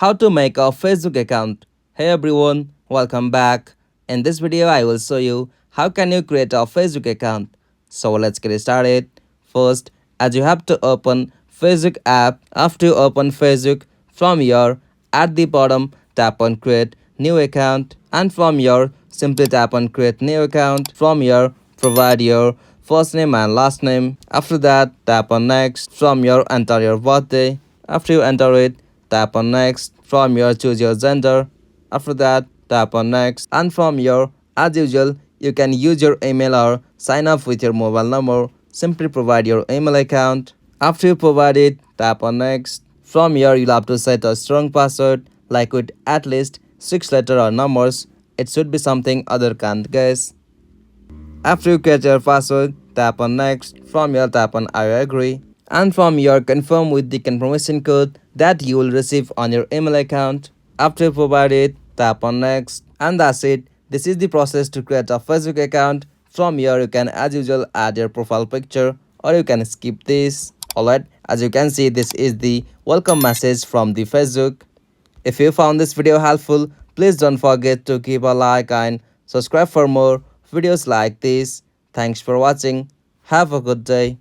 How to make a Facebook account. Hey everyone, welcome back. In this video I will show you how can you create a Facebook account. So let's get started. First, as you have to open Facebook app. After you open Facebook, from your at the bottom tap on create new account, and from your simply tap on create new account. From your provide your first name and last name. After that, tap on next. From your enter your birthday. After you enter it, tap on next. From your choose your gender. After that, tap on next. And from your as usual, you can use your email or sign up with your mobile number. Simply provide your email account. After you provide it, tap on next. From here, you'll have to set a strong password like with at least 6 letters or numbers. It should be something other can't guess. After you get your password, tap on next. From here, tap on I agree. And from here, confirm with the confirmation code that you will receive on your email account. After you provide it, tap on next. And that's it. This is the process to create a Facebook account. From here, you can as usual add your profile picture, or you can skip this. Alright, as you can see, this is the welcome message from the Facebook. If you found this video helpful, please don't forget to give a like and subscribe for more videos like this. Thanks for watching. Have a good day.